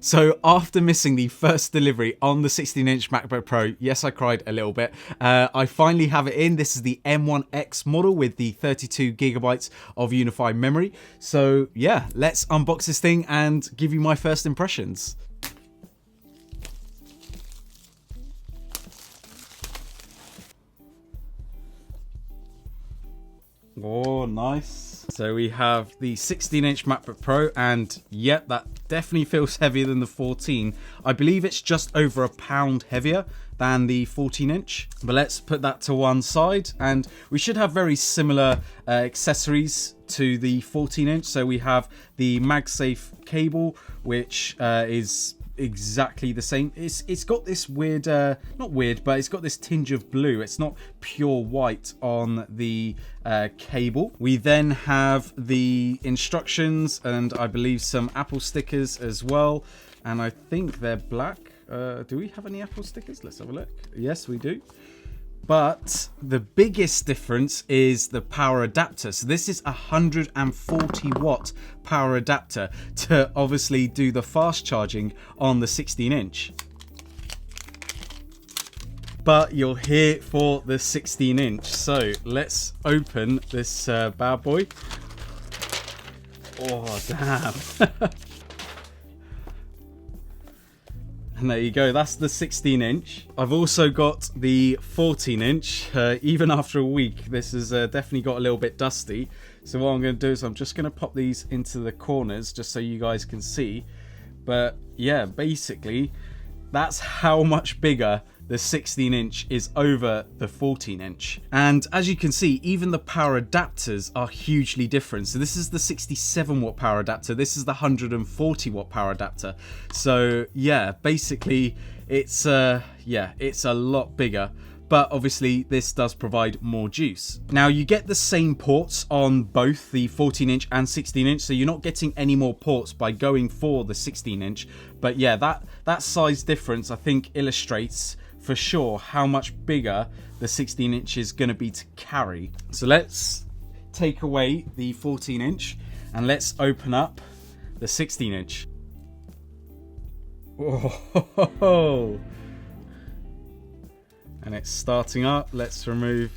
So after missing the first delivery on the 16-inch MacBook Pro, yes, I cried a little bit. I finally have it in. This is the M1X model with the 32 gigabytes of unified memory. So yeah, let's unbox this thing and give you my first impressions. Oh, nice. So we have the 16-inch MacBook Pro, and yep, that definitely feels heavier than the 14. I believe it's just over £1 heavier than the 14-inch, but let's put that to one side, and we should have very similar accessories to the 14-inch. So we have the MagSafe cable, which is exactly the same. It's got this weird, not weird, but it's got this tinge of blue. It's not pure white on the cable. We then have the instructions and I believe some Apple stickers as well, and I think they're black. Do we have any Apple stickers? Let's have a look. Yes, we do. But the biggest difference is the power adapter. So this is a 140 watt power adapter to obviously do the fast charging on the 16-inch. But you're here for the 16-inch. So let's open this bad boy. Oh, damn. And there you go, that's the 16-inch. I've also got the 14-inch. Even after a week, this has definitely got a little bit dusty. So what I'm going to do is I'm just going to pop these into the corners just so you guys can see. But yeah, basically, that's how much bigger the 16-inch is over the 14-inch. And as you can see, even the power adapters are hugely different. So this is the 67 watt power adapter. This is the 140 watt power adapter. So yeah, basically it's it's a lot bigger. But obviously this does provide more juice. Now you get the same ports on both the 14-inch and 16-inch, so you're not getting any more ports by going for the 16-inch. But yeah, that size difference I think illustrates for sure how much bigger the 16-inch is going to be to carry. So let's take away the 14-inch and let's open up the 16-inch. Oh, and it's starting up. Let's remove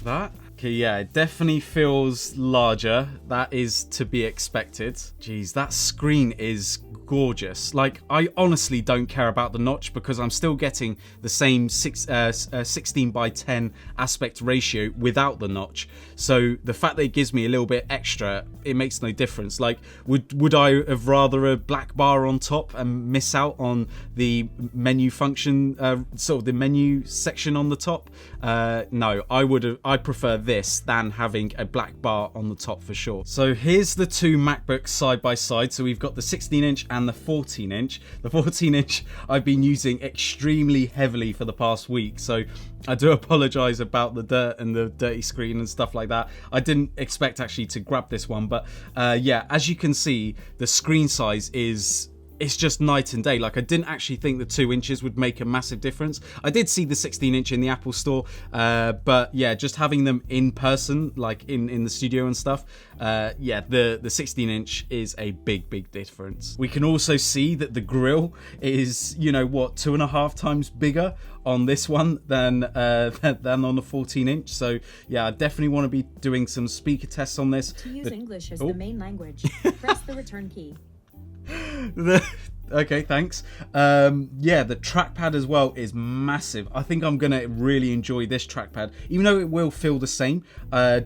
that. Okay, yeah, it definitely feels larger. That is to be expected. Jeez, that screen is gorgeous. Like, I honestly don't care about the notch because I'm still getting the same 16 by 10 aspect ratio without the notch. So the fact that it gives me a little bit extra, it makes no difference. Like, would I have rather a black bar on top and miss out on the menu function, sort of the menu section on the top? No, I prefer this than having a black bar on the top for sure. So here's the two MacBooks side by side. So we've got the 16-inch and the 14-inch. The 14-inch I've been using extremely heavily for the past week, so I do apologize about the dirt and the dirty screen and stuff like that. I didn't expect actually to grab this one, but yeah, as you can see, the screen size it's just night and day. Like, I didn't actually think the 2 inches would make a massive difference. I did see the 16-inch in the Apple store, but yeah, just having them in person, like in the studio and stuff, yeah, the 16-inch is a big difference. We can also see that the grill is, you know what, 2.5 times bigger on this one than on the 14-inch. So yeah, I definitely want to be doing some speaker tests on this. To use English as the main language, press the return key. Okay, thanks. Yeah, the trackpad as well is massive. I think I'm gonna really enjoy this trackpad, even though it will feel the same.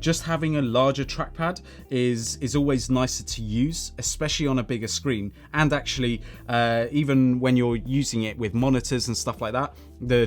Just having a larger trackpad is always nicer to use, especially on a bigger screen. And actually, even when you're using it with monitors and stuff like that, the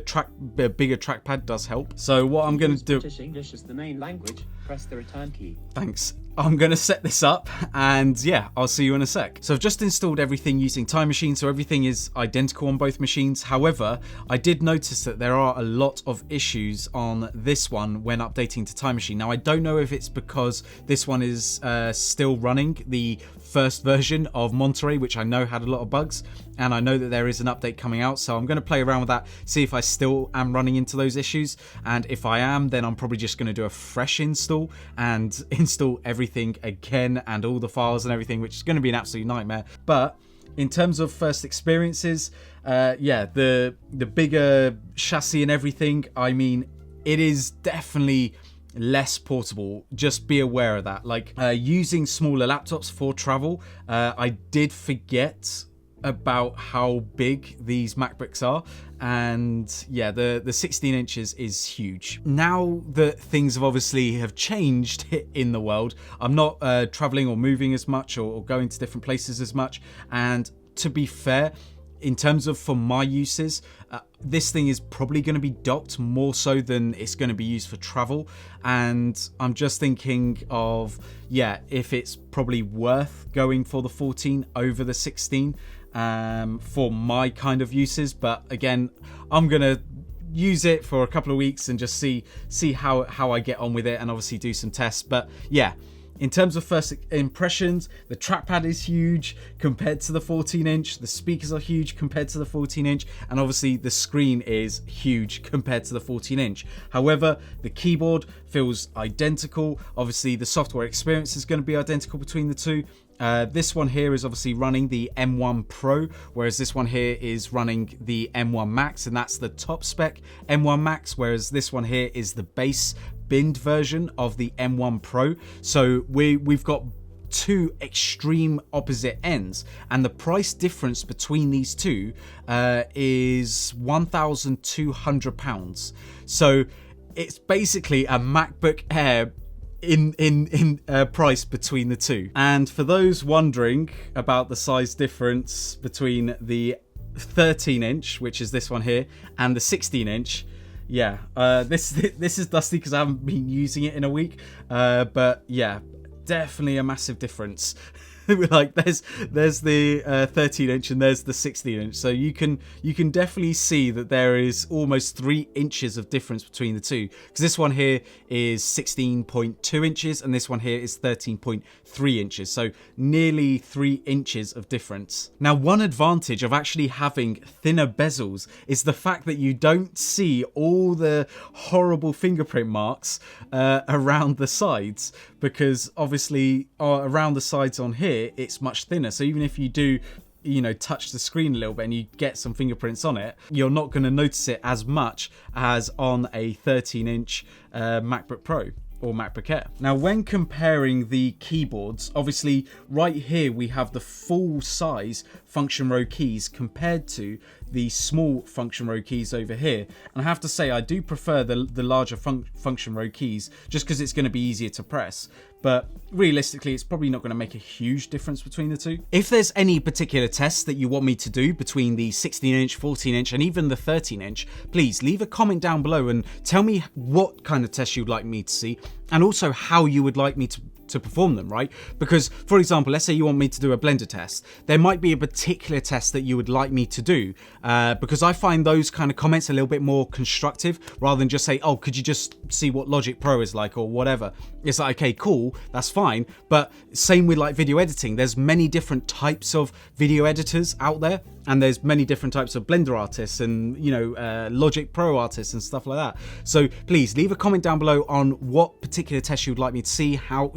bigger trackpad does help. So what I'm gonna do... British English is the main language. Press the return key. Thanks. I'm going to set this up and yeah, I'll see you in a sec. So I've just installed everything using Time Machine, so everything is identical on both machines. However, I did notice that there are a lot of issues on this one when updating to Time Machine. Now, I don't know if it's because this one is still running the first version of Monterey, which I know had a lot of bugs, and I know that there is an update coming out, so I'm going to play around with that, see if I still am running into those issues, and if I am, then I'm probably just going to do a fresh install and install everything again and all the files and everything, which is going to be an absolute nightmare. But In terms of first experiences, yeah, the bigger chassis and everything, I mean, it is definitely less portable. Just be aware of that. Like using smaller laptops for travel, I did forget about how big these MacBooks are, and yeah, the 16 inches is huge. Now that things have changed in the world, I'm not traveling or moving as much or going to different places as much, and to be fair, in terms of for my uses, this thing is probably going to be docked more so than it's going to be used for travel. And I'm just thinking of, yeah, if it's probably worth going for the 14 over the 16 for my kind of uses. But again, I'm going to use it for a couple of weeks and just see how I get on with it, and obviously do some tests. But yeah, in terms of first impressions, the trackpad is huge compared to the 14 inch. The speakers are huge compared to the 14 inch. And obviously the screen is huge compared to the 14 inch. However, the keyboard feels identical. Obviously the software experience is going to be identical between the two. This one here is obviously running the M1 Pro, whereas this one here is running the M1 Max, and that's the top spec M1 Max, whereas this one here is the base binned version of the M1 Pro. So we've got two extreme opposite ends, and the price difference between these two is £1,200. So it's basically a MacBook Air in price between the two. And for those wondering about the size difference between the 13 inch, which is this one here, and the 16 inch, yeah, this is dusty because I haven't been using it in a week, but yeah, definitely a massive difference. Like there's the 13 inch and there's the 16 inch, so you can definitely see that there is almost 3 inches of difference between the two, because this one here is 16.2 inches and this one here is 13.3 inches, so nearly 3 inches of difference. Now, one advantage of actually having thinner bezels is the fact that you don't see all the horrible fingerprint marks around the sides, because obviously around the sides on here it's much thinner, so even if you do touch the screen a little bit and you get some fingerprints on it, you're not going to notice it as much as on a 13 inch MacBook Pro or MacBook Air. Now, when comparing the keyboards, obviously right here we have the full size function row keys compared to the small function row keys over here, and I have to say I do prefer the larger function row keys just because it's going to be easier to press. But realistically, it's probably not going to make a huge difference between the two. If there's any particular tests that you want me to do between the 16 inch, 14 inch and even the 13 inch, please leave a comment down below and tell me what kind of tests you'd like me to see, and also how you would like me to perform them, right? Because, for example, let's say you want me to do a Blender test. There might be a particular test that you would like me to do, because I find those kind of comments a little bit more constructive rather than just say, oh, could you just see what Logic Pro is like or whatever. It's like, okay, cool, that's fine. But same with like video editing. There's many different types of video editors out there, and there's many different types of Blender artists and Logic Pro artists and stuff like that. So please leave a comment down below on what particular test you would like me to see, how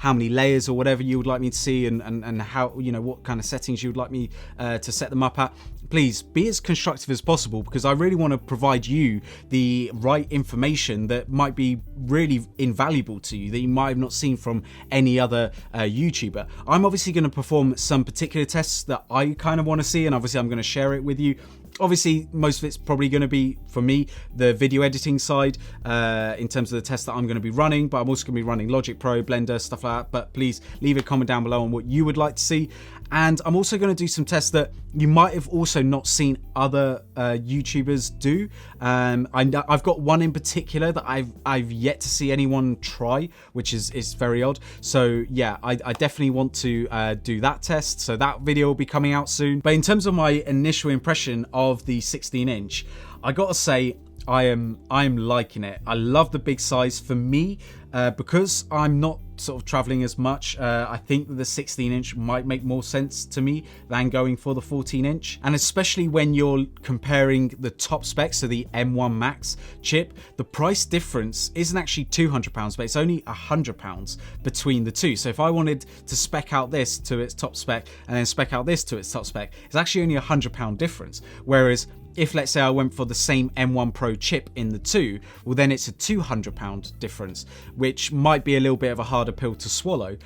many layers or whatever you would like me to see, and how what kind of settings you would like me to set them up at. Please be as constructive as possible, because I really want to provide you the right information that might be really invaluable to you, that you might have not seen from any other YouTuber. I'm obviously going to perform some particular tests that I kind of want to see, and obviously I'm going to share it with you. Obviously, most of it's probably going to be, for me, the video editing side in terms of the tests that I'm going to be running, but I'm also going to be running Logic Pro, Blender, stuff like that. But please leave a comment down below on what you would like to see. And I'm also going to do some tests that you might have also not seen other YouTubers do. I've got one in particular that I've yet to see anyone try, which is very odd. So yeah, I definitely want to do that test. So that video will be coming out soon. But in terms of my initial impression of the 16 inch, I gotta say, I am liking it. I love the big size. For me, because I'm not sort of traveling as much. I think that the 16-inch might make more sense to me than going for the 14-inch. And especially when you're comparing the top specs, so the M1 Max chip, the price difference isn't actually £200, but it's only £100 between the two. So if I wanted to spec out this to its top spec and then spec out this to its top spec, it's actually only £100 difference. Whereas if, let's say, I went for the same M1 Pro chip in the two, well, then it's a £200 difference, which might be a little bit of a harder pill to swallow,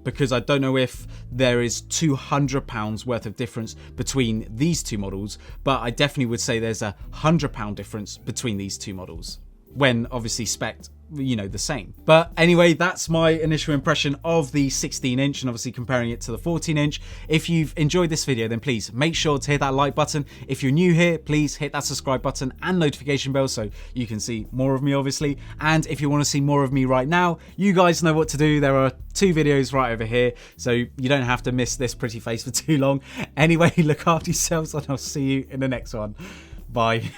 because I don't know if there is £200 worth of difference between these two models, but I definitely would say there's a £100 difference between these two models, when obviously spec'd, you know, the same. But anyway, that's my initial impression of the 16-inch and obviously comparing it to the 14-inch. If you've enjoyed this video, then please make sure to hit that like button. If you're new here, please hit that subscribe button and notification bell so you can see more of me, obviously. And if you want to see more of me right now, you guys know what to do. There are 2 videos right over here, so you don't have to miss this pretty face for too long. Anyway, look after yourselves and I'll see you in the next one. Bye.